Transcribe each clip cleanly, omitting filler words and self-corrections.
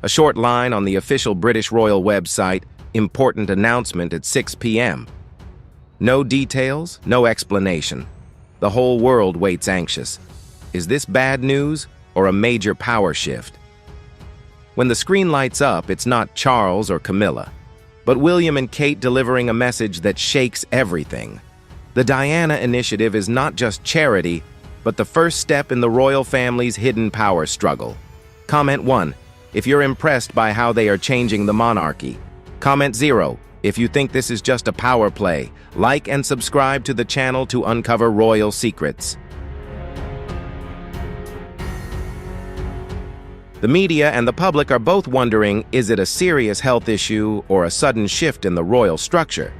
A short line on the official British Royal website, important announcement at 6 p.m. No details, no explanation. The whole world waits anxious. Is this bad news or a major power shift? When the screen lights up, it's not Charles or Camilla, but William and Kate delivering a message that shakes everything. The Diana Initiative is not just charity, but the first step in the royal family's hidden power struggle. Comment 1, if you're impressed by how they are changing the monarchy. Comment 0, if you think this is just a power play. Like and subscribe to the channel to uncover royal secrets. The media and the public are both wondering, is it a serious health issue or a sudden shift in the royal structure?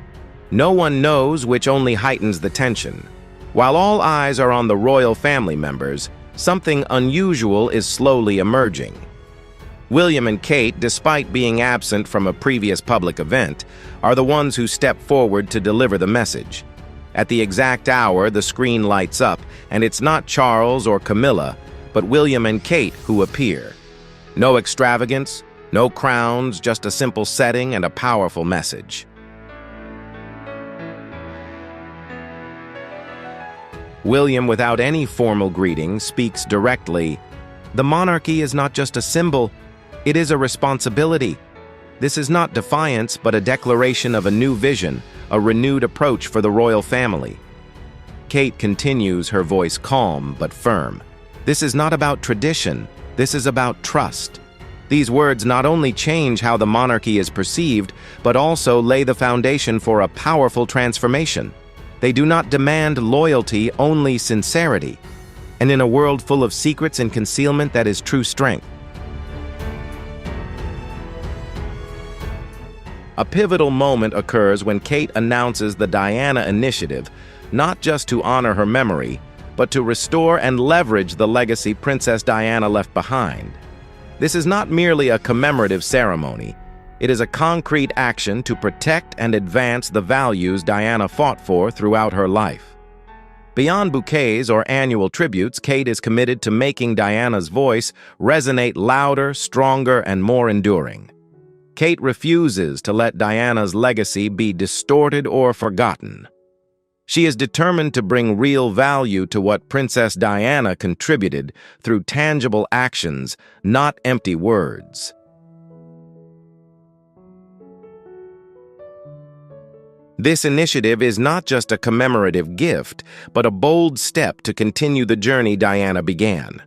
No one knows, which only heightens the tension. While all eyes are on the royal family members, something unusual is slowly emerging. William and Kate, despite being absent from a previous public event, are the ones who step forward to deliver the message. At the exact hour, the screen lights up, and it's not Charles or Camilla, but William and Kate who appear. No extravagance, no crowns, just a simple setting and a powerful message. William, without any formal greeting, speaks directly. The monarchy is not just a symbol, it is a responsibility. This is not defiance, but a declaration of a new vision, a renewed approach for the royal family. Kate continues, her voice calm but firm. This is not about tradition, this is about trust. These words not only change how the monarchy is perceived, but also lay the foundation for a powerful transformation. They do not demand loyalty, only sincerity. And in a world full of secrets and concealment, that is true strength. A pivotal moment occurs when Kate announces the Diana Initiative, not just to honor her memory, but to restore and leverage the legacy Princess Diana left behind. This is not merely a commemorative ceremony. It is a concrete action to protect and advance the values Diana fought for throughout her life. Beyond bouquets or annual tributes, Kate is committed to making Diana's voice resonate louder, stronger, and more enduring. Kate refuses to let Diana's legacy be distorted or forgotten. She is determined to bring real value to what Princess Diana contributed through tangible actions, not empty words. This initiative is not just a commemorative gift, but a bold step to continue the journey Diana began.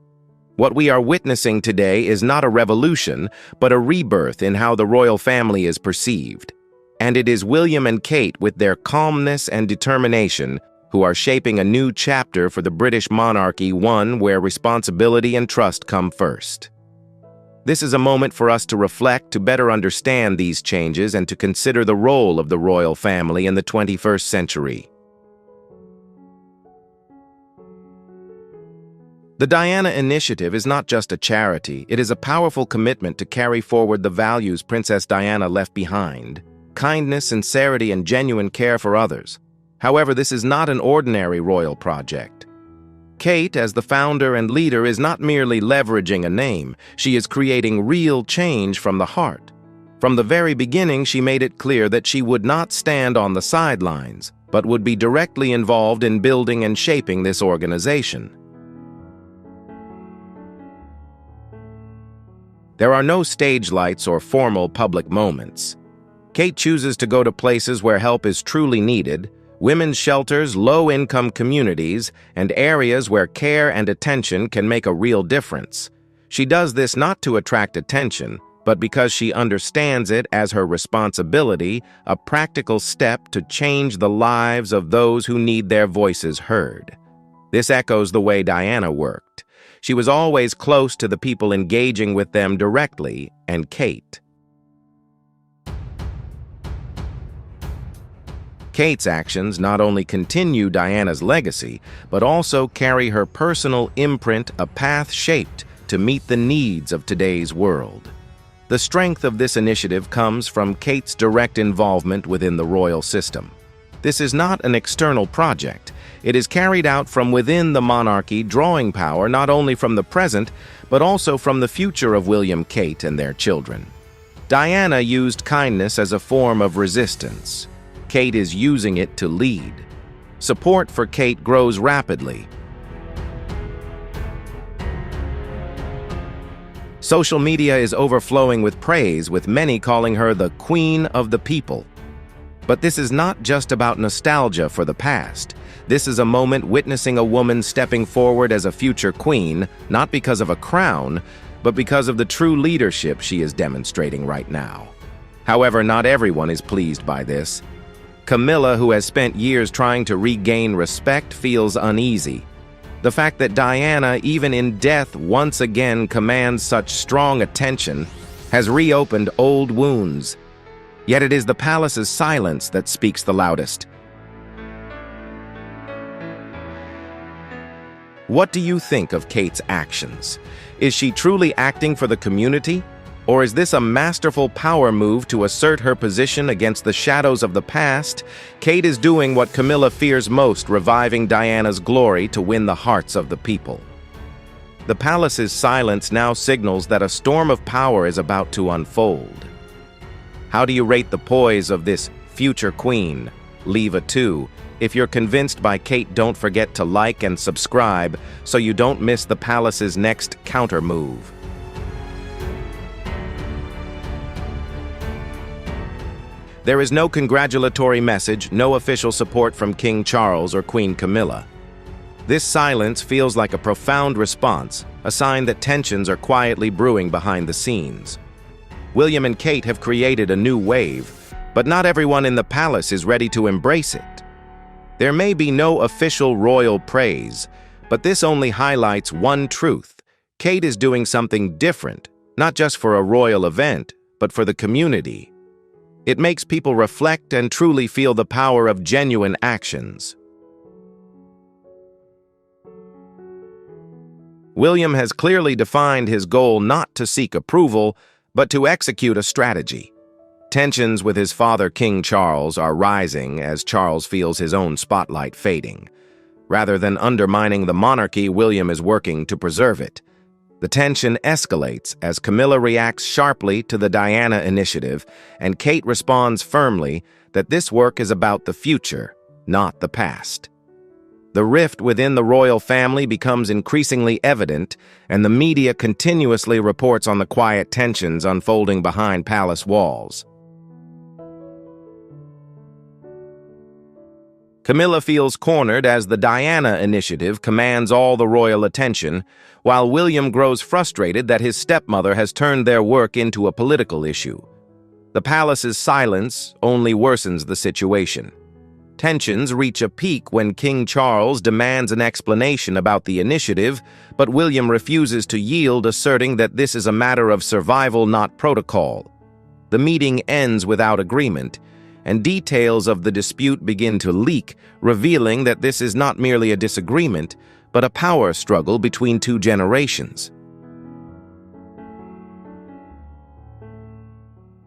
What we are witnessing today is not a revolution, but a rebirth in how the royal family is perceived. And it is William and Kate, with their calmness and determination, who are shaping a new chapter for the British monarchy, one where responsibility and trust come first. This is a moment for us to reflect, to better understand these changes, and to consider the role of the royal family in the 21st century. The Diana Initiative is not just a charity, it is a powerful commitment to carry forward the values Princess Diana left behind: kindness, sincerity, and genuine care for others. However, this is not an ordinary royal project. Kate, as the founder and leader, is not merely leveraging a name, she is creating real change from the heart. From the very beginning, she made it clear that she would not stand on the sidelines, but would be directly involved in building and shaping this organization. There are no stage lights or formal public moments. Kate chooses to go to places where help is truly needed: women's shelters, low-income communities, and areas where care and attention can make a real difference. She does this not to attract attention, but because she understands it as her responsibility, a practical step to change the lives of those who need their voices heard. This echoes the way Diana worked. She was always close to the people, engaging with them directly, and Kate's actions not only continue Diana's legacy, but also carry her personal imprint, a path shaped to meet the needs of today's world. The strength of this initiative comes from Kate's direct involvement within the royal system. This is not an external project. It is carried out from within the monarchy, drawing power not only from the present, but also from the future of William, Kate, and their children. Diana used kindness as a form of resistance. Kate is using it to lead. Support for Kate grows rapidly. Social media is overflowing with praise, with many calling her the Queen of the People. But this is not just about nostalgia for the past. This is a moment witnessing a woman stepping forward as a future queen, not because of a crown, but because of the true leadership she is demonstrating right now. However, not everyone is pleased by this. Camilla, who has spent years trying to regain respect, feels uneasy. The fact that Diana, even in death, once again commands such strong attention has reopened old wounds. Yet it is the palace's silence that speaks the loudest. What do you think of Kate's actions? Is she truly acting for the community? Or is this a masterful power move to assert her position against the shadows of the past? Kate is doing what Camilla fears most, reviving Diana's glory to win the hearts of the people. The palace's silence now signals that a storm of power is about to unfold. How do you rate the poise of this future queen? Leave a 2. If you're convinced by Kate, don't forget to like and subscribe so you don't miss the palace's next counter move. There is no congratulatory message, no official support from King Charles or Queen Camilla. This silence feels like a profound response, a sign that tensions are quietly brewing behind the scenes. William and Kate have created a new wave, but not everyone in the palace is ready to embrace it. There may be no official royal praise, but this only highlights one truth. Kate is doing something different, not just for a royal event, but for the community. It makes people reflect and truly feel the power of genuine actions. William has clearly defined his goal not to seek approval, but to execute a strategy. Tensions with his father, King Charles, are rising as Charles feels his own spotlight fading. Rather than undermining the monarchy, William is working to preserve it. The tension escalates as Camilla reacts sharply to the Diana initiative, and Kate responds firmly that this work is about the future, not the past. The rift within the royal family becomes increasingly evident, and the media continuously reports on the quiet tensions unfolding behind palace walls. Camilla feels cornered as the Diana initiative commands all the royal attention, while William grows frustrated that his stepmother has turned their work into a political issue. The palace's silence only worsens the situation. Tensions reach a peak when King Charles demands an explanation about the initiative, but William refuses to yield, asserting that this is a matter of survival, not protocol. The meeting ends without agreement, and details of the dispute begin to leak, revealing that this is not merely a disagreement, but a power struggle between two generations.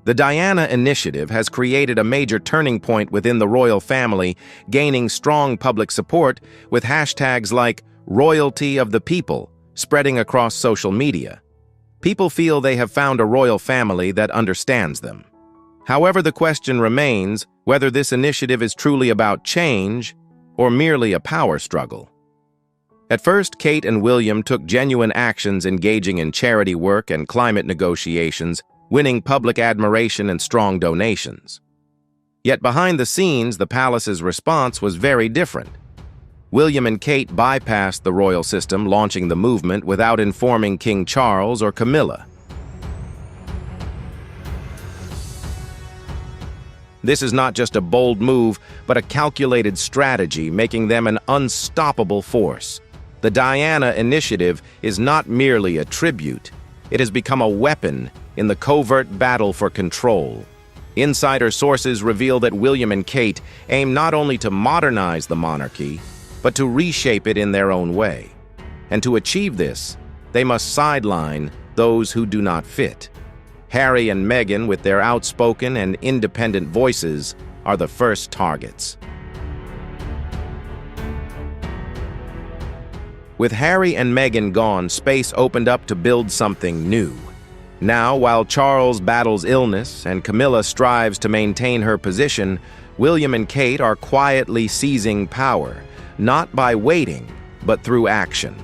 The Diana initiative has created a major turning point within the royal family, gaining strong public support with hashtags like "Royalty of the People" spreading across social media. People feel they have found a royal family that understands them. However, the question remains whether this initiative is truly about change or merely a power struggle. At first, Kate and William took genuine actions, engaging in charity work and climate negotiations, winning public admiration and strong donations. Yet behind the scenes, the palace's response was very different. William and Kate bypassed the royal system, launching the movement without informing King Charles or Camilla. This is not just a bold move, but a calculated strategy, making them an unstoppable force. The Diana initiative is not merely a tribute. It has become a weapon in the covert battle for control. Insider sources reveal that William and Kate aim not only to modernize the monarchy, but to reshape it in their own way. And to achieve this, they must sideline those who do not fit. Harry and Meghan, with their outspoken and independent voices, are the first targets. With Harry and Meghan gone, space opened up to build something new. Now, while Charles battles illness and Camilla strives to maintain her position, William and Kate are quietly seizing power, not by waiting, but through action.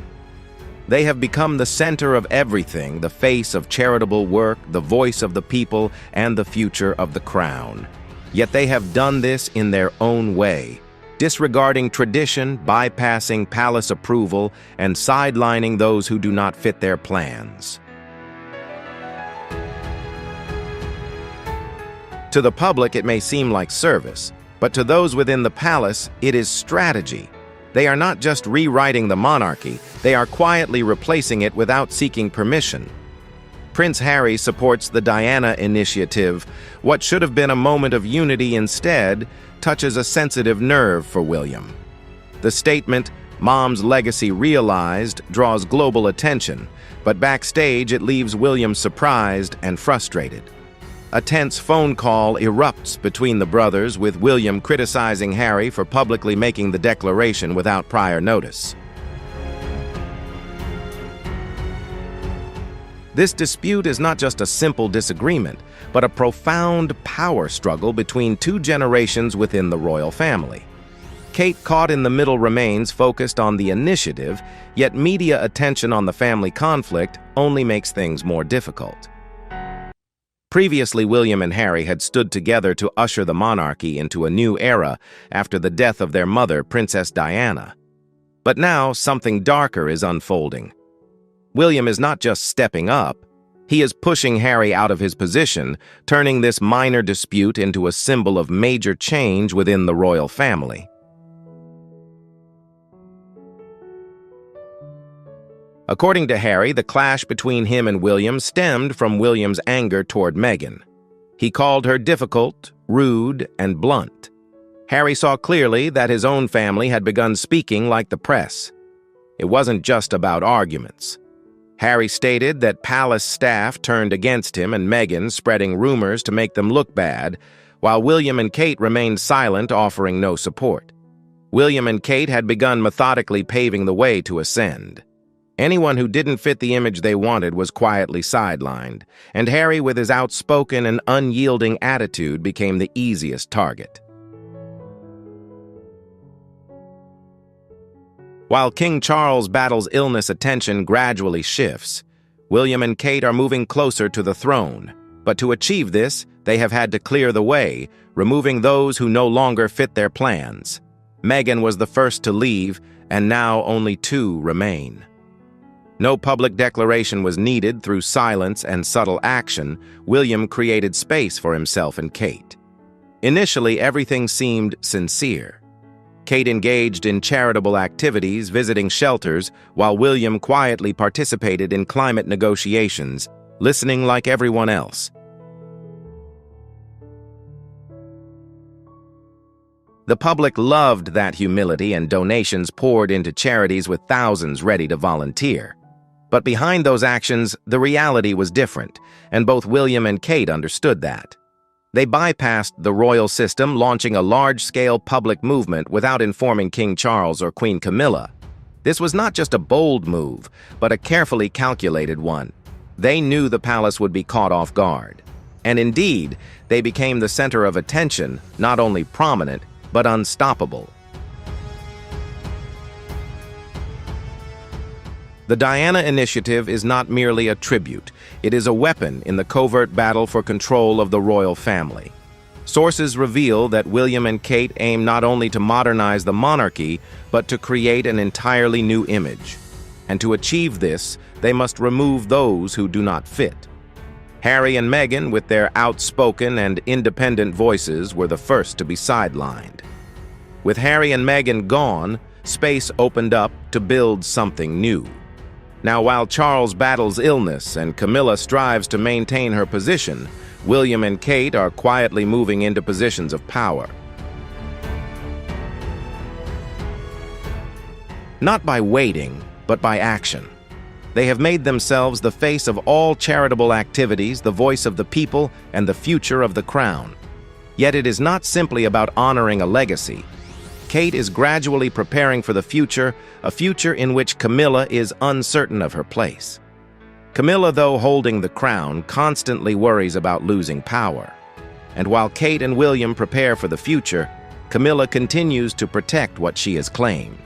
They have become the center of everything, the face of charitable work, the voice of the people, and the future of the crown. Yet they have done this in their own way, disregarding tradition, bypassing palace approval, and sidelining those who do not fit their plans. To the public, it may seem like service, but to those within the palace, it is strategy. They are not just rewriting the monarchy, they are quietly replacing it without seeking permission. Prince Harry supports the Diana initiative. What should have been a moment of unity instead touches a sensitive nerve for William. The statement, "Mom's legacy realized," draws global attention, but backstage it leaves William surprised and frustrated. A tense phone call erupts between the brothers, with William criticizing Harry for publicly making the declaration without prior notice. This dispute is not just a simple disagreement, but a profound power struggle between two generations within the royal family. Kate, caught in the middle, remains focused on the initiative, yet media attention on the family conflict only makes things more difficult. Previously, William and Harry had stood together to usher the monarchy into a new era after the death of their mother, Princess Diana. But now, something darker is unfolding. William is not just stepping up, he is pushing Harry out of his position, turning this minor dispute into a symbol of major change within the royal family. According to Harry, the clash between him and William stemmed from William's anger toward Meghan. He called her difficult, rude, and blunt. Harry saw clearly that his own family had begun speaking like the press. It wasn't just about arguments. Harry stated that palace staff turned against him and Meghan, spreading rumors to make them look bad, while William and Kate remained silent, offering no support. William and Kate had begun methodically paving the way to ascend. Anyone who didn't fit the image they wanted was quietly sidelined, and Harry, with his outspoken and unyielding attitude, became the easiest target. While King Charles battles illness, attention gradually shifts. William and Kate are moving closer to the throne, but to achieve this, they have had to clear the way, removing those who no longer fit their plans. Meghan was the first to leave, and now only two remain. No public declaration was needed. Through silence and subtle action, William created space for himself and Kate. Initially, everything seemed sincere. Kate engaged in charitable activities, visiting shelters, while William quietly participated in climate negotiations, listening like everyone else. The public loved that humility, and donations poured into charities with thousands ready to volunteer. But behind those actions, the reality was different, and both William and Kate understood that. They bypassed the royal system, launching a large-scale public movement without informing King Charles or Queen Camilla. This was not just a bold move, but a carefully calculated one. They knew the palace would be caught off guard. And indeed, they became the center of attention, not only prominent, but unstoppable. The Diana initiative is not merely a tribute. It is a weapon in the covert battle for control of the royal family. Sources reveal that William and Kate aim not only to modernize the monarchy, but to create an entirely new image. And to achieve this, they must remove those who do not fit. Harry and Meghan, with their outspoken and independent voices, were the first to be sidelined. With Harry and Meghan gone, space opened up to build something new. Now, while Charles battles illness and Camilla strives to maintain her position, William and Kate are quietly moving into positions of power. Not by waiting, but by action. They have made themselves the face of all charitable activities, the voice of the people, and the future of the crown. Yet it is not simply about honoring a legacy. Kate is gradually preparing for the future, a future in which Camilla is uncertain of her place. Camilla, though holding the crown, constantly worries about losing power. And while Kate and William prepare for the future, Camilla continues to protect what she has claimed.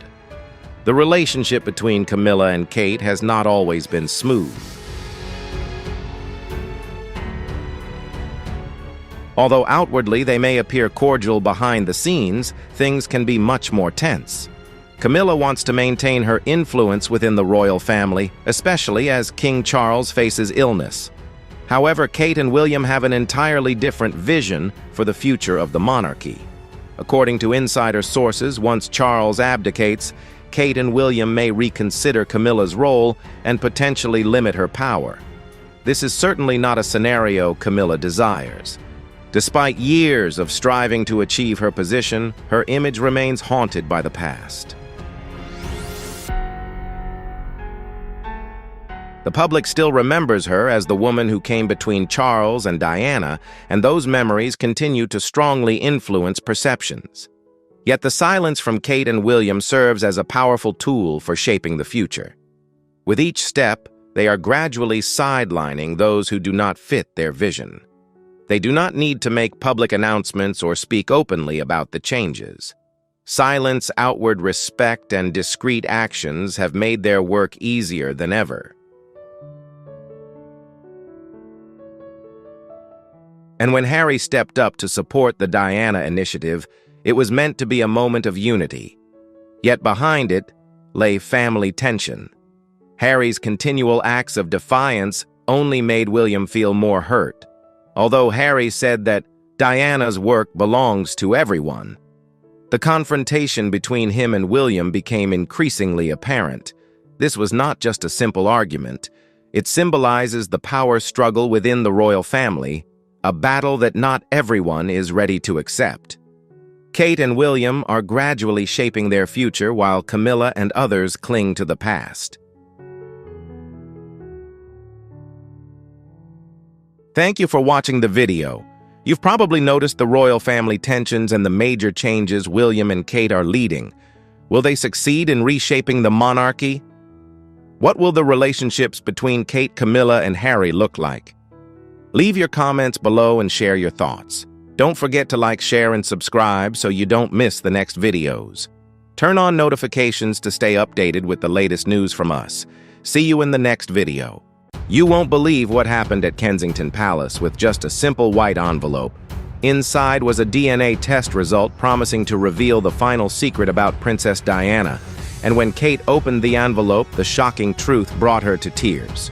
The relationship between Camilla and Kate has not always been smooth. Although outwardly they may appear cordial behind the scenes, things can be much more tense. Camilla wants to maintain her influence within the royal family, especially as King Charles faces illness. However, Kate and William have an entirely different vision for the future of the monarchy. According to insider sources, once Charles abdicates, Kate and William may reconsider Camilla's role and potentially limit her power. This is certainly not a scenario Camilla desires. Despite years of striving to achieve her position, her image remains haunted by the past. The public still remembers her as the woman who came between Charles and Diana, and those memories continue to strongly influence perceptions. Yet the silence from Kate and William serves as a powerful tool for shaping the future. With each step, they are gradually sidelining those who do not fit their vision. They do not need to make public announcements or speak openly about the changes. Silence, outward respect, and discreet actions have made their work easier than ever. And when Harry stepped up to support the Diana initiative, it was meant to be a moment of unity. Yet behind it lay family tension. Harry's continual acts of defiance only made William feel more hurt. Although Harry said that Diana's work belongs to everyone, the confrontation between him and William became increasingly apparent. This was not just a simple argument. It symbolizes the power struggle within the royal family, a battle that not everyone is ready to accept. Kate and William are gradually shaping their future while Camilla and others cling to the past. Thank you for watching the video. You've probably noticed the royal family tensions and the major changes William and Kate are leading. Will they succeed in reshaping the monarchy? What will the relationships between Kate, Camilla, and Harry look like? Leave your comments below and share your thoughts. Don't forget to like, share, and subscribe so you don't miss the next videos. Turn on notifications to stay updated with the latest news from us. See you in the next video. You won't believe what happened at Kensington Palace with just a simple white envelope. Inside was a DNA test result promising to reveal the final secret about Princess Diana, and when Kate opened the envelope, the shocking truth brought her to tears.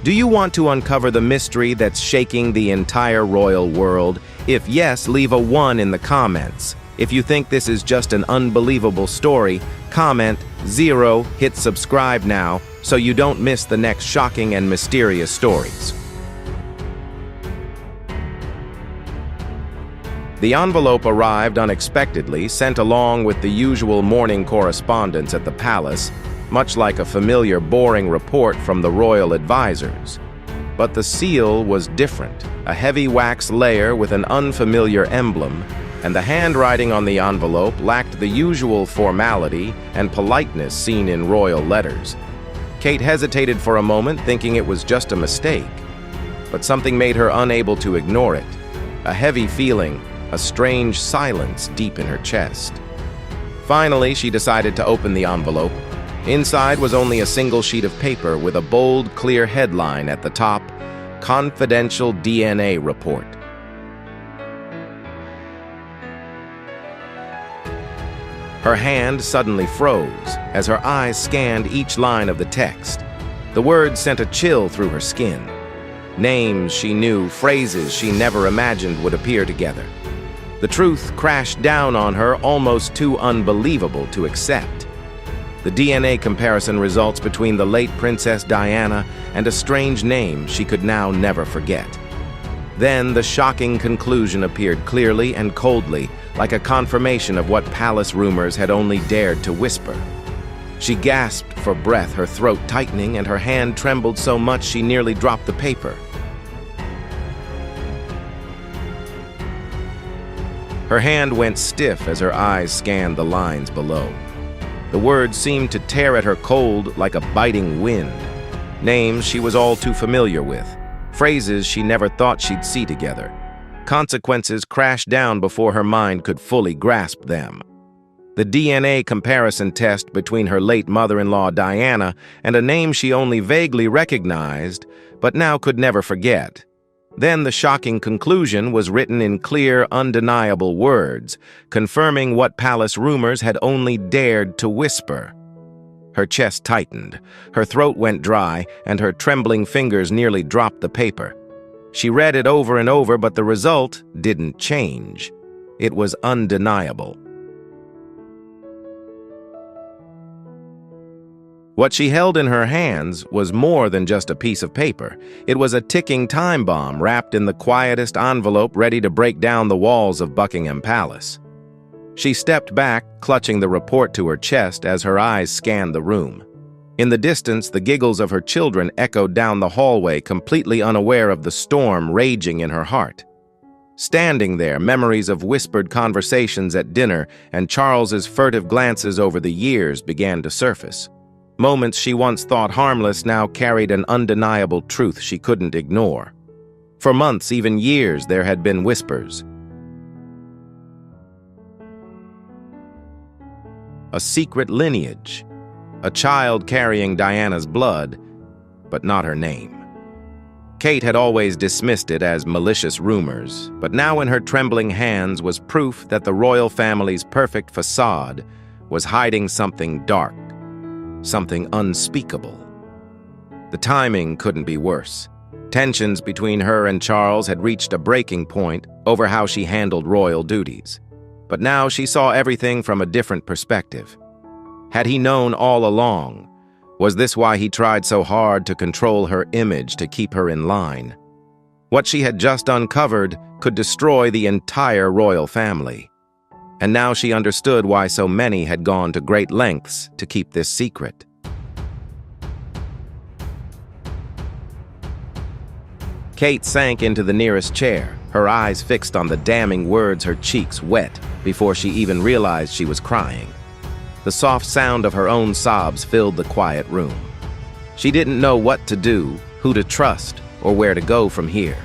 Do you want to uncover the mystery that's shaking the entire royal world? If yes, leave a 1 in the comments. If you think this is just an unbelievable story, comment 0, hit subscribe now, so you don't miss the next shocking and mysterious stories. The envelope arrived unexpectedly, sent along with the usual morning correspondence at the palace, much like a familiar boring report from the royal advisors. But the seal was different, a heavy wax layer with an unfamiliar emblem, and the handwriting on the envelope lacked the usual formality and politeness seen in royal letters. Kate hesitated for a moment, thinking it was just a mistake, but something made her unable to ignore it. A heavy feeling, a strange silence deep in her chest. Finally, she decided to open the envelope. Inside was only a single sheet of paper with a bold, clear headline at the top, "Confidential DNA Report." Her hand suddenly froze as her eyes scanned each line of the text. The words sent a chill through her skin. Names she knew, phrases she never imagined would appear together. The truth crashed down on her, almost too unbelievable to accept. The DNA comparison results between the late Princess Diana and a strange name she could now never forget. Then the shocking conclusion appeared clearly and coldly, like a confirmation of what palace rumors had only dared to whisper. She gasped for breath, her throat tightening, and her hand trembled so much she nearly dropped the paper. Her hand went stiff as her eyes scanned the lines below. The words seemed to tear at her cold like a biting wind. Names she was all too familiar with. Phrases she never thought she'd see together. Consequences crashed down before her mind could fully grasp them. The DNA comparison test between her late mother-in-law Diana and a name she only vaguely recognized, but now could never forget. Then the shocking conclusion was written in clear, undeniable words, confirming what palace rumors had only dared to whisper. Her chest tightened, her throat went dry, and her trembling fingers nearly dropped the paper. She read it over and over, but the result didn't change. It was undeniable. What she held in her hands was more than just a piece of paper. It was a ticking time bomb wrapped in the quietest envelope ready to break down the walls of Buckingham Palace. She stepped back, clutching the report to her chest as her eyes scanned the room. In the distance, the giggles of her children echoed down the hallway, completely unaware of the storm raging in her heart. Standing there, memories of whispered conversations at dinner and Charles's furtive glances over the years began to surface. Moments she once thought harmless now carried an undeniable truth she couldn't ignore. For months, even years, there had been whispers. A secret lineage, a child carrying Diana's blood, but not her name. Kate had always dismissed it as malicious rumors, but now in her trembling hands was proof that the royal family's perfect facade was hiding something dark. Something unspeakable. The timing couldn't be worse. Tensions between her and Charles had reached a breaking point over how she handled royal duties. But now she saw everything from a different perspective. Had he known all along? Was this why he tried so hard to control her image to keep her in line? What she had just uncovered could destroy the entire royal family. And now she understood why so many had gone to great lengths to keep this secret. Kate sank into the nearest chair, her eyes fixed on the damning words, her cheeks wet before she even realized she was crying. The soft sound of her own sobs filled the quiet room. She didn't know what to do, who to trust, or where to go from here.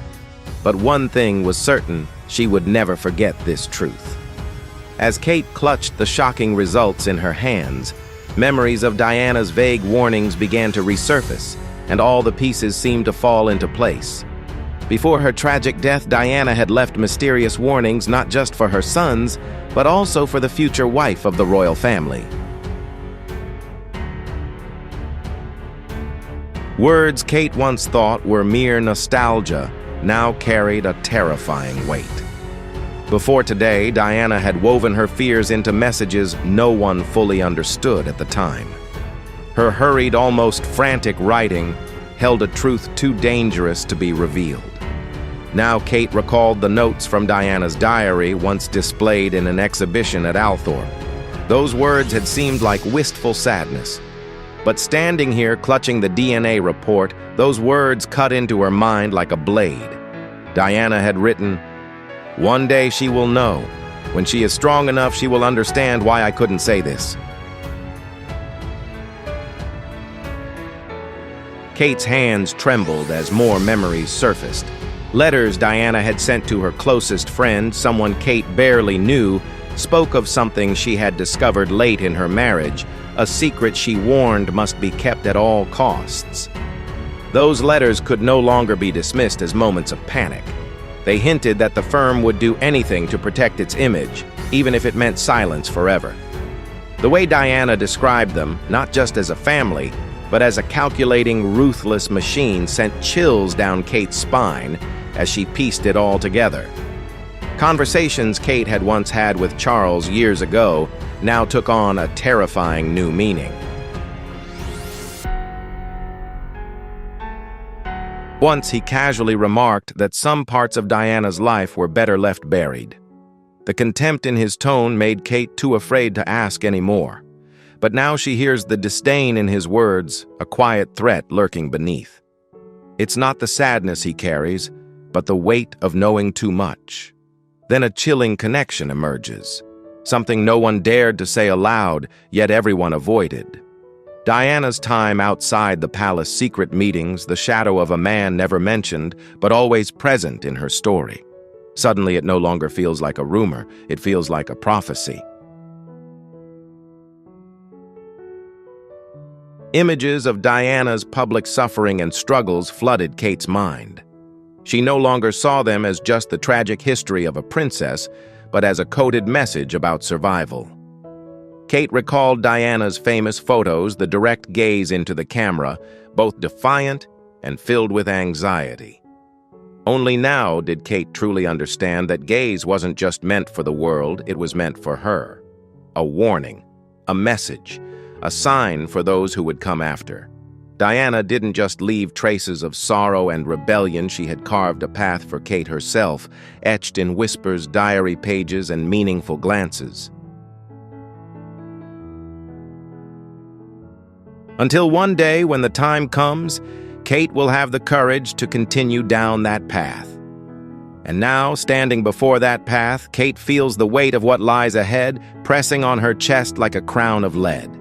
But one thing was certain, she would never forget this truth. As Kate clutched the shocking results in her hands, memories of Diana's vague warnings began to resurface, and all the pieces seemed to fall into place. Before her tragic death, Diana had left mysterious warnings not just for her sons, but also for the future wife of the royal family. Words Kate once thought were mere nostalgia now carried a terrifying weight. Before today, Diana had woven her fears into messages no one fully understood at the time. Her hurried, almost frantic writing held a truth too dangerous to be revealed. Now Kate recalled the notes from Diana's diary once displayed in an exhibition at Althorp. Those words had seemed like wistful sadness. But standing here clutching the DNA report, those words cut into her mind like a blade. Diana had written, "One day she will know. When she is strong enough, she will understand why I couldn't say this." Kate's hands trembled as more memories surfaced. Letters Diana had sent to her closest friend, someone Kate barely knew, spoke of something she had discovered late in her marriage, a secret she warned must be kept at all costs. Those letters could no longer be dismissed as moments of panic. They hinted that the firm would do anything to protect its image, even if it meant silence forever. The way Diana described them, not just as a family, but as a calculating, ruthless machine, sent chills down Kate's spine as she pieced it all together. Conversations Kate had once had with Charles years ago now took on a terrifying new meaning. Once he casually remarked that some parts of Diana's life were better left buried. The contempt in his tone made Kate too afraid to ask any more. But now she hears the disdain in his words, a quiet threat lurking beneath. It's not the sadness he carries, but the weight of knowing too much. Then a chilling connection emerges. Something no one dared to say aloud, yet everyone avoided. Diana's time outside the palace secret meetings, the shadow of a man never mentioned, but always present in her story. Suddenly it no longer feels like a rumor, it feels like a prophecy. Images of Diana's public suffering and struggles flooded Kate's mind. She no longer saw them as just the tragic history of a princess, but as a coded message about survival. Kate recalled Diana's famous photos, the direct gaze into the camera, both defiant and filled with anxiety. Only now did Kate truly understand that gaze wasn't just meant for the world, it was meant for her. A warning, a message, a sign for those who would come after. Diana didn't just leave traces of sorrow and rebellion, she had carved a path for Kate herself, etched in whispers, diary pages, and meaningful glances. Until one day, when the time comes, Kate will have the courage to continue down that path. And now, standing before that path, Kate feels the weight of what lies ahead, pressing on her chest like a crown of lead.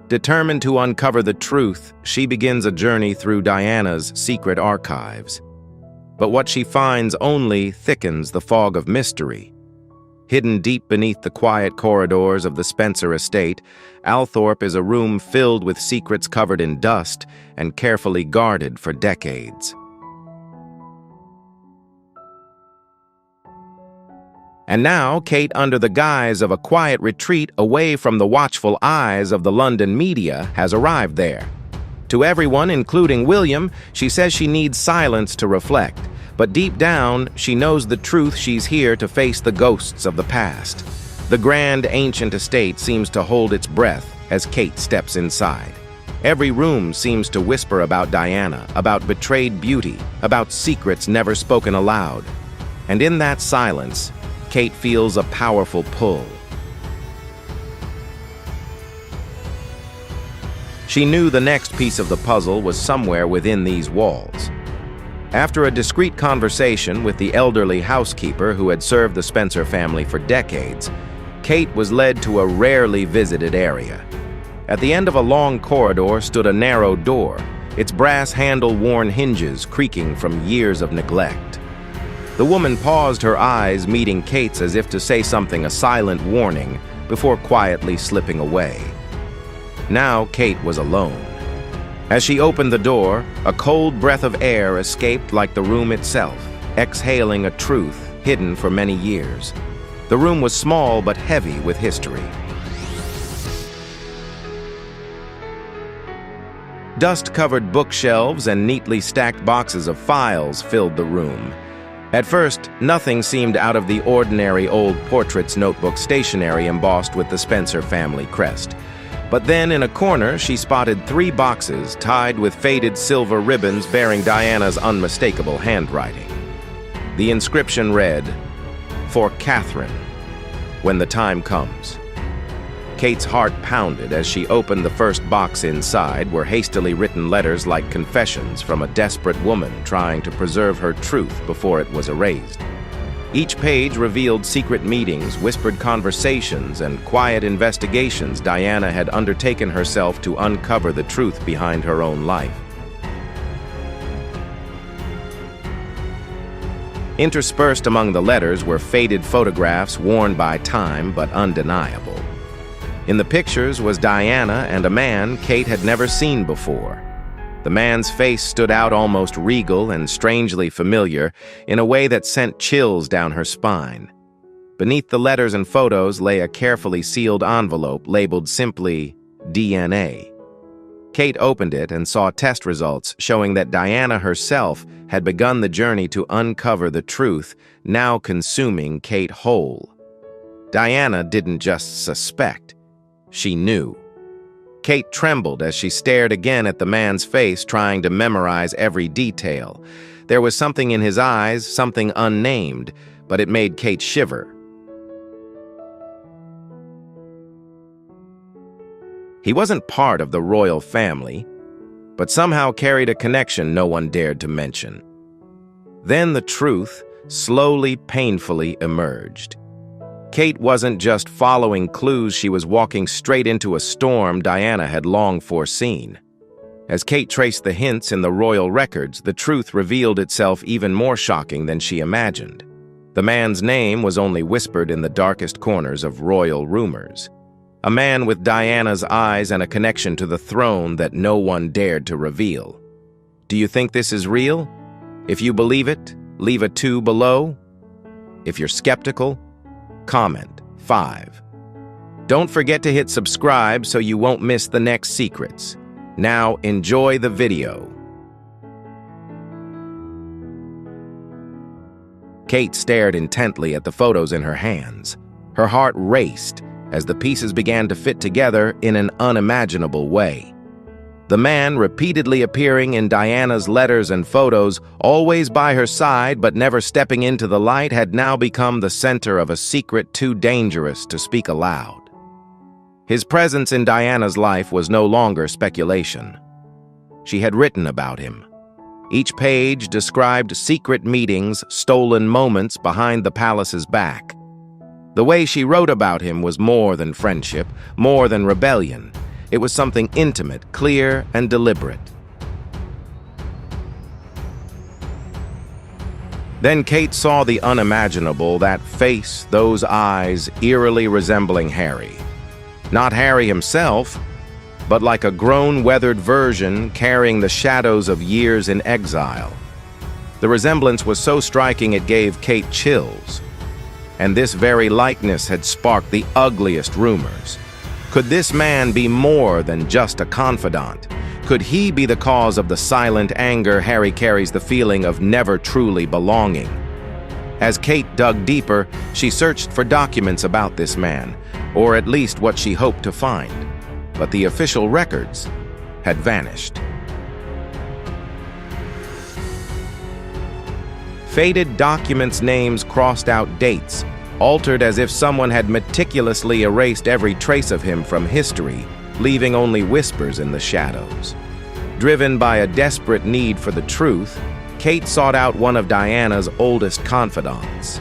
Determined to uncover the truth, she begins a journey through Diana's secret archives. But what she finds only thickens the fog of mystery. Hidden deep beneath the quiet corridors of the Spencer estate, Althorpe is a room filled with secrets covered in dust and carefully guarded for decades. And now, Kate, under the guise of a quiet retreat away from the watchful eyes of the London media, has arrived there. To everyone, including William, she says she needs silence to reflect. But deep down, she knows the truth. She's here to face the ghosts of the past. The grand, ancient estate seems to hold its breath as Kate steps inside. Every room seems to whisper about Diana, about betrayed beauty, about secrets never spoken aloud. And in that silence, Kate feels a powerful pull. She knew the next piece of the puzzle was somewhere within these walls. After a discreet conversation with the elderly housekeeper who had served the Spencer family for decades, Kate was led to a rarely visited area. At the end of a long corridor stood a narrow door, its brass handle-worn hinges creaking from years of neglect. The woman paused, her eyes meeting Kate's as if to say something, a silent warning, before quietly slipping away. Now Kate was alone. As she opened the door, a cold breath of air escaped like the room itself, exhaling a truth hidden for many years. The room was small but heavy with history. Dust-covered bookshelves and neatly stacked boxes of files filled the room. At first, nothing seemed out of the ordinary old portraits notebook stationery embossed with the Spencer family crest. But then, in a corner, she spotted 3 boxes tied with faded silver ribbons bearing Diana's unmistakable handwriting. The inscription read, "For Catherine, when the time comes." Kate's heart pounded as she opened the first box. Inside were hastily written letters like confessions from a desperate woman trying to preserve her truth before it was erased. Each page revealed secret meetings, whispered conversations, and quiet investigations Diana had undertaken herself to uncover the truth behind her own life. Interspersed among the letters were faded photographs worn by time but undeniable. In the pictures was Diana and a man Kate had never seen before. The man's face stood out almost regal and strangely familiar in a way that sent chills down her spine. Beneath the letters and photos lay a carefully sealed envelope labeled simply DNA. Kate opened it and saw test results showing that Diana herself had begun the journey to uncover the truth, now consuming Kate whole. Diana didn't just suspect. She knew. Kate trembled as she stared again at the man's face, trying to memorize every detail. There was something in his eyes, something unnamed, but it made Kate shiver. He wasn't part of the royal family, but somehow carried a connection no one dared to mention. Then the truth, slowly, painfully emerged. Kate wasn't just following clues, she was walking straight into a storm Diana had long foreseen. As Kate traced the hints in the royal records, the truth revealed itself even more shocking than she imagined. The man's name was only whispered in the darkest corners of royal rumors. A man with Diana's eyes and a connection to the throne that no one dared to reveal. Do you think this is real? If you believe it, leave a 2 below. If you're skeptical, comment 5. Don't forget to hit subscribe so you won't miss the next secrets. Now enjoy the video. Kate stared intently at the photos in her hands. Her heart raced as the pieces began to fit together in an unimaginable way. The man repeatedly appearing in Diana's letters and photos, always by her side but never stepping into the light, had now become the center of a secret too dangerous to speak aloud. His presence in Diana's life was no longer speculation. She had written about him. Each page described secret meetings, stolen moments behind the palace's back. The way she wrote about him was more than friendship, more than rebellion. It was something intimate, clear, and deliberate. Then Kate saw the unimaginable, that face, those eyes, eerily resembling Harry. Not Harry himself, but like a grown, weathered version carrying the shadows of years in exile. The resemblance was so striking it gave Kate chills. And this very likeness had sparked the ugliest rumors. Could this man be more than just a confidant? Could he be the cause of the silent anger Harry carries, the feeling of never truly belonging? As Kate dug deeper, she searched for documents about this man, or at least what she hoped to find. But the official records had vanished. Faded documents' names crossed out dates, altered as if someone had meticulously erased every trace of him from history, leaving only whispers in the shadows. Driven by a desperate need for the truth, Kate sought out one of Diana's oldest confidants.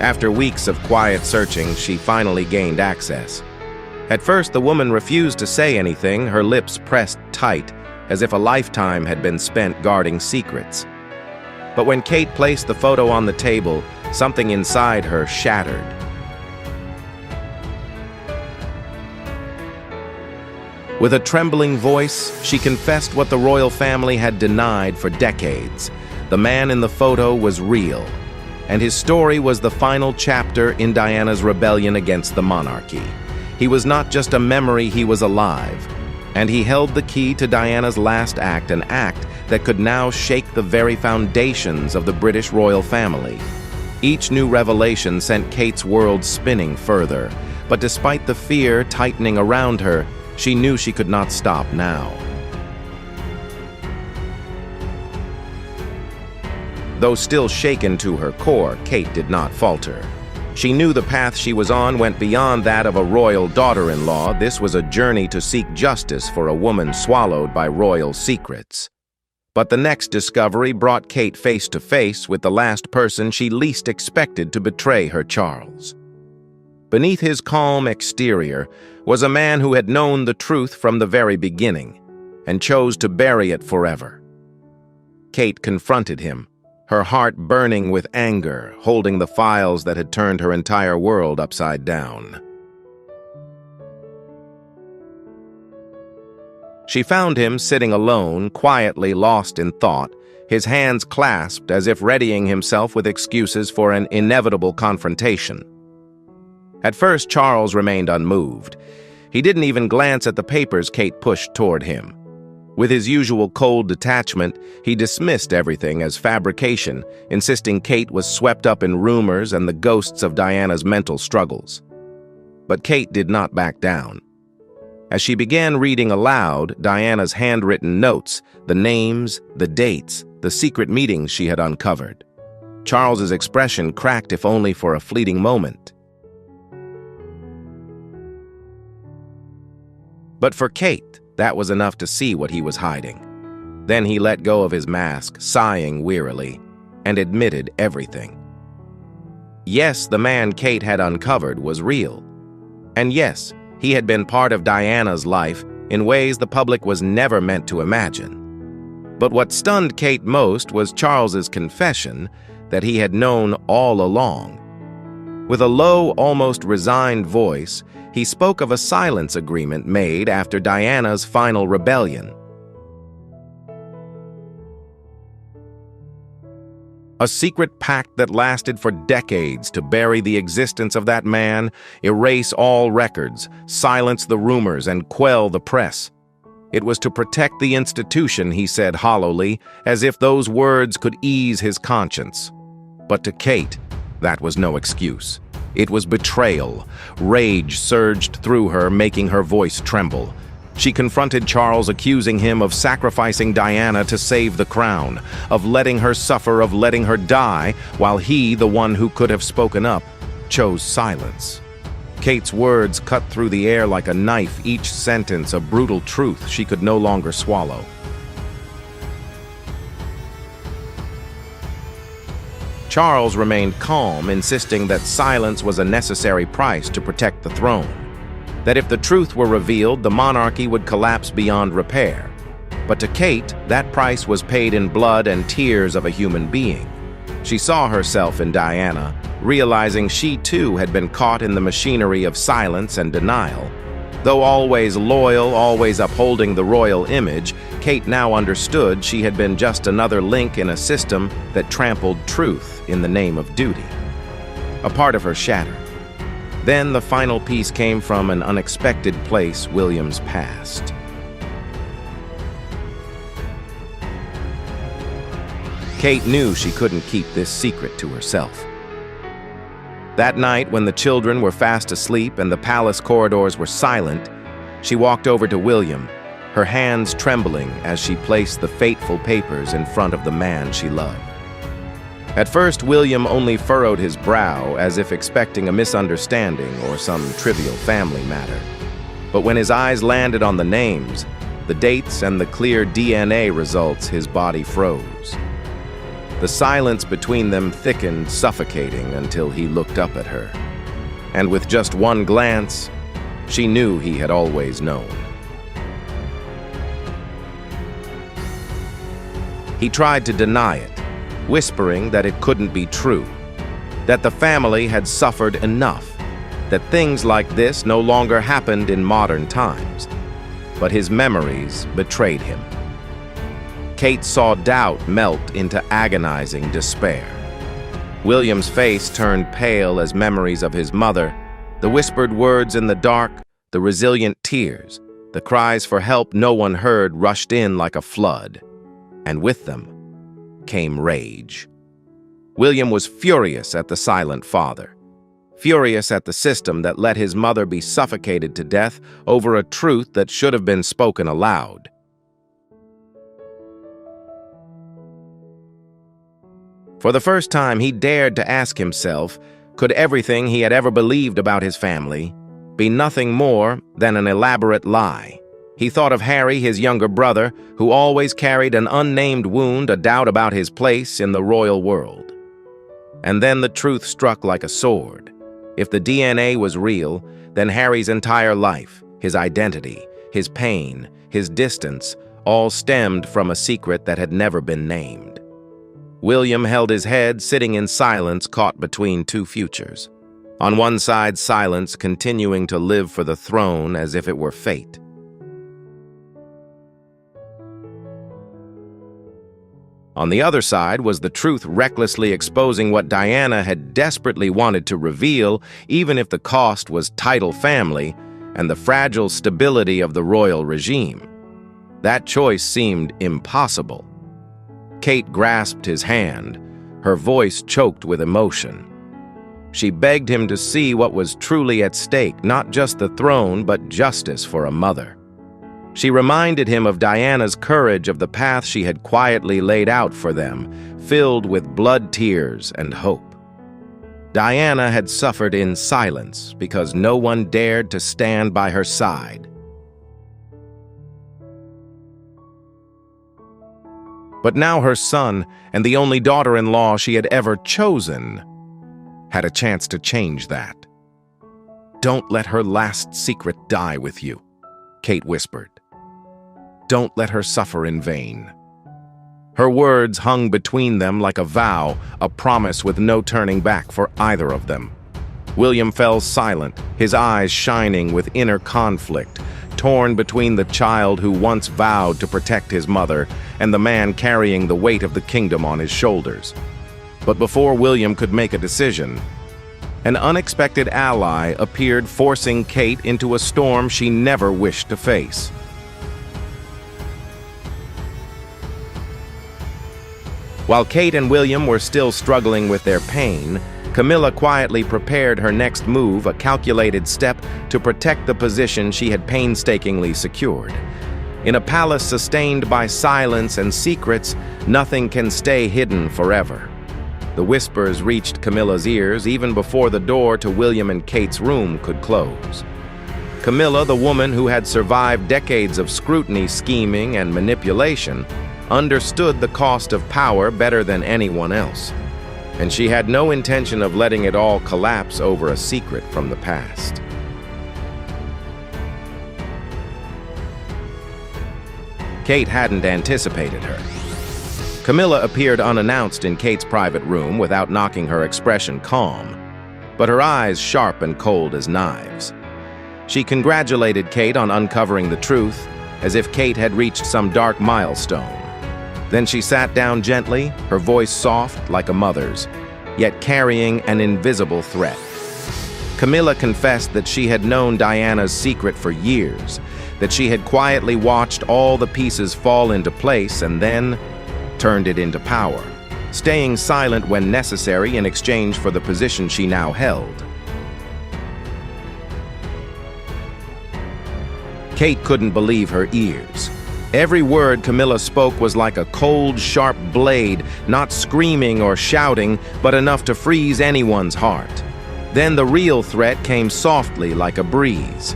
After weeks of quiet searching, she finally gained access. At first, the woman refused to say anything, her lips pressed tight, as if a lifetime had been spent guarding secrets. But when Kate placed the photo on the table, something inside her shattered. With a trembling voice, she confessed what the royal family had denied for decades. The man in the photo was real, and his story was the final chapter in Diana's rebellion against the monarchy. He was not just a memory, he was alive, and he held the key to Diana's last act, an act that could now shake the very foundations of the British royal family. Each new revelation sent Kate's world spinning further, but despite the fear tightening around her, she knew she could not stop now. Though still shaken to her core, Kate did not falter. She knew the path she was on went beyond that of a royal daughter-in-law. This was a journey to seek justice for a woman swallowed by royal secrets. But the next discovery brought Kate face to face with the last person she least expected to betray her Charles. Beneath his calm exterior was a man who had known the truth from the very beginning and chose to bury it forever. Kate confronted him, her heart burning with anger, holding the files that had turned her entire world upside down. She found him sitting alone, quietly lost in thought, his hands clasped as if readying himself with excuses for an inevitable confrontation. At first, Charles remained unmoved. He didn't even glance at the papers Kate pushed toward him. With his usual cold detachment, he dismissed everything as fabrication, insisting Kate was swept up in rumors and the ghosts of Diana's mental struggles. But Kate did not back down. As she began reading aloud Diana's handwritten notes, the names, the dates, the secret meetings she had uncovered, Charles's expression cracked, if only for a fleeting moment. But for Kate, that was enough to see what he was hiding. Then he let go of his mask, sighing wearily, and admitted everything. Yes, the man Kate had uncovered was real. And yes, he had been part of Diana's life in ways the public was never meant to imagine. But what stunned Kate most was Charles's confession that he had known all along. With a low, almost resigned voice, he spoke of a silence agreement made after Diana's final rebellion. A secret pact that lasted for decades to bury the existence of that man, erase all records, silence the rumors, and quell the press. It was to protect the institution, he said hollowly, as if those words could ease his conscience. But to Kate, that was no excuse. It was betrayal. Rage surged through her, making her voice tremble. She confronted Charles, accusing him of sacrificing Diana to save the crown, of letting her suffer, of letting her die, while he, the one who could have spoken up, chose silence. Kate's words cut through the air like a knife, each sentence a brutal truth she could no longer swallow. Charles remained calm, insisting that silence was a necessary price to protect the throne. That if the truth were revealed, the monarchy would collapse beyond repair. But to Kate, that price was paid in blood and tears of a human being. She saw herself in Diana, realizing she too had been caught in the machinery of silence and denial. Though always loyal, always upholding the royal image, Kate now understood she had been just another link in a system that trampled truth in the name of duty. A part of her shattered. Then the final piece came from an unexpected place, William's past. Kate knew she couldn't keep this secret to herself. That night, when the children were fast asleep and the palace corridors were silent, she walked over to William, her hands trembling as she placed the fateful papers in front of the man she loved. At first, William only furrowed his brow as if expecting a misunderstanding or some trivial family matter. But when his eyes landed on the names, the dates, and the clear DNA results, his body froze. The silence between them thickened, suffocating, until he looked up at her. And with just one glance, she knew he had always known. He tried to deny it, whispering that it couldn't be true, that the family had suffered enough, that things like this no longer happened in modern times. But his memories betrayed him. Kate saw doubt melt into agonizing despair. William's face turned pale as memories of his mother, the whispered words in the dark, the resilient tears, the cries for help no one heard rushed in like a flood. And with them came rage. William was furious at the silent father, furious at the system that let his mother be suffocated to death over a truth that should have been spoken aloud. For the first time, he dared to ask himself, could everything he had ever believed about his family be nothing more than an elaborate lie? He thought of Harry, his younger brother, who always carried an unnamed wound, a doubt about his place in the royal world. And then the truth struck like a sword. If the DNA was real, then Harry's entire life, his identity, his pain, his distance, all stemmed from a secret that had never been named. William held his head, sitting in silence, caught between two futures. On one side, silence, continuing to live for the throne as if it were fate. On the other side was the truth recklessly exposing what Diana had desperately wanted to reveal, even if the cost was title family and the fragile stability of the royal regime. That choice seemed impossible. Kate grasped his hand, her voice choked with emotion. She begged him to see what was truly at stake, not just the throne, but justice for a mother. She reminded him of Diana's courage, of the path she had quietly laid out for them, filled with blood, tears, and hope. Diana had suffered in silence because no one dared to stand by her side. But now her son, and the only daughter-in-law she had ever chosen, had a chance to change that. "Don't let her last secret die with you," Kate whispered. "Don't let her suffer in vain." Her words hung between them like a vow, a promise with no turning back for either of them. William fell silent, his eyes shining with inner conflict, torn between the child who once vowed to protect his mother and the man carrying the weight of the kingdom on his shoulders. But before William could make a decision, an unexpected ally appeared, forcing Kate into a storm she never wished to face. While Kate and William were still struggling with their pain, Camilla quietly prepared her next move, a calculated step to protect the position she had painstakingly secured. In a palace sustained by silence and secrets, nothing can stay hidden forever. The whispers reached Camilla's ears even before the door to William and Kate's room could close. Camilla, the woman who had survived decades of scrutiny, scheming, and manipulation, understood the cost of power better than anyone else, and she had no intention of letting it all collapse over a secret from the past. Kate hadn't anticipated her. Camilla appeared unannounced in Kate's private room without knocking, her expression calm, but her eyes sharp and cold as knives. She congratulated Kate on uncovering the truth, as if Kate had reached some dark milestone. Then she sat down gently, her voice soft like a mother's, yet carrying an invisible threat. Camilla confessed that she had known Diana's secret for years, that she had quietly watched all the pieces fall into place and then turned it into power, staying silent when necessary in exchange for the position she now held. Kate couldn't believe her ears. Every word Camilla spoke was like a cold, sharp blade, not screaming or shouting, but enough to freeze anyone's heart. Then the real threat came softly like a breeze.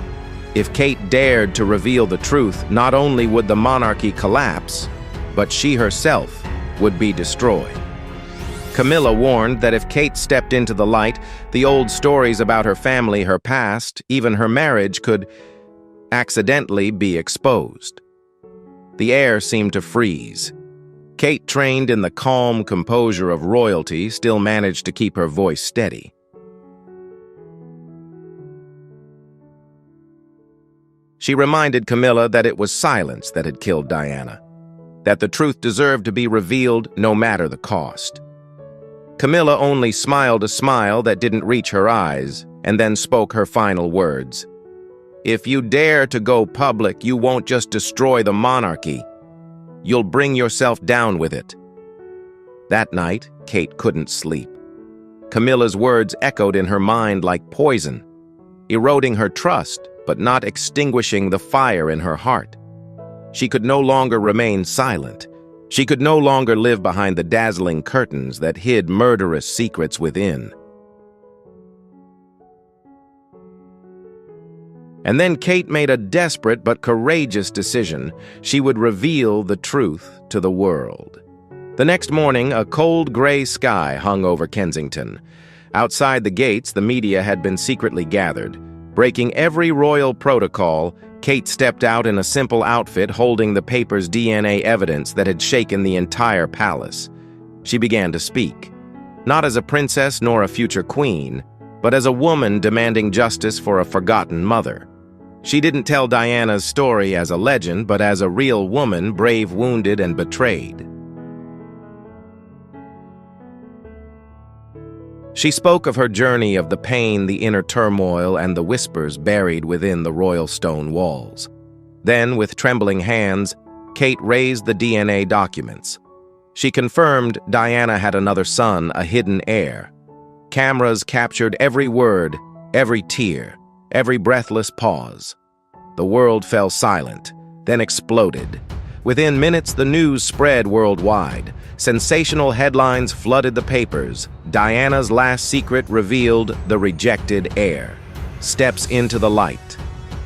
If Kate dared to reveal the truth, not only would the monarchy collapse, but she herself would be destroyed. Camilla warned that if Kate stepped into the light, the old stories about her family, her past, even her marriage could accidentally be exposed. The air seemed to freeze. Kate, trained in the calm composure of royalty, still managed to keep her voice steady. She reminded Camilla that it was silence that had killed Diana, that the truth deserved to be revealed no matter the cost. Camilla only smiled a smile that didn't reach her eyes, and then spoke her final words. "If you dare to go public, you won't just destroy the monarchy. You'll bring yourself down with it." That night, Kate couldn't sleep. Camilla's words echoed in her mind like poison, eroding her trust, but not extinguishing the fire in her heart. She could no longer remain silent. She could no longer live behind the dazzling curtains that hid murderous secrets within. And then Kate made a desperate but courageous decision. She would reveal the truth to the world. The next morning, a cold gray sky hung over Kensington. Outside the gates, the media had been secretly gathered. Breaking every royal protocol, Kate stepped out in a simple outfit holding the paper's DNA evidence that had shaken the entire palace. She began to speak, not as a princess nor a future queen, but as a woman demanding justice for a forgotten mother. She didn't tell Diana's story as a legend, but as a real woman, brave, wounded, and betrayed. She spoke of her journey, of the pain, the inner turmoil, and the whispers buried within the royal stone walls. Then, with trembling hands, Kate raised the DNA documents. She confirmed Diana had another son, a hidden heir. Cameras captured every word, every tear, every breathless pause. The world fell silent, then exploded. Within minutes, the news spread worldwide. Sensational headlines flooded the papers. Diana's last secret revealed, the rejected heir. Steps into the light.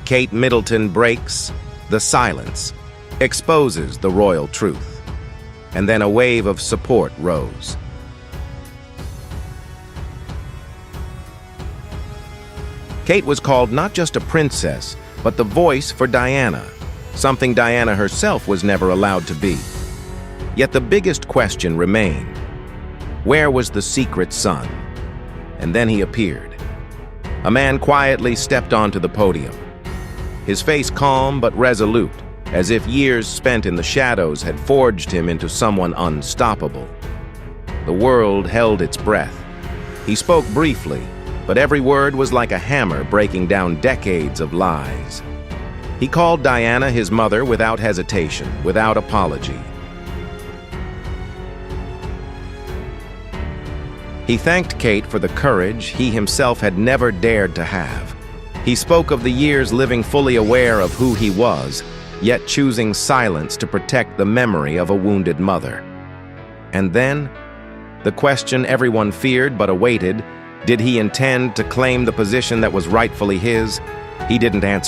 Kate Middleton breaks the silence, exposes the royal truth. And then a wave of support rose. Kate was called not just a princess, but the voice for Diana, something Diana herself was never allowed to be. Yet the biggest question remained: where was the secret son? And then he appeared. A man quietly stepped onto the podium, his face calm but resolute, as if years spent in the shadows had forged him into someone unstoppable. The world held its breath. He spoke briefly, but every word was like a hammer breaking down decades of lies. He called Diana his mother without hesitation, without apology. He thanked Kate for the courage he himself had never dared to have. He spoke of the years living fully aware of who he was, yet choosing silence to protect the memory of a wounded mother. And then, the question everyone feared but awaited: did he intend to claim the position that was rightfully his? He didn't answer.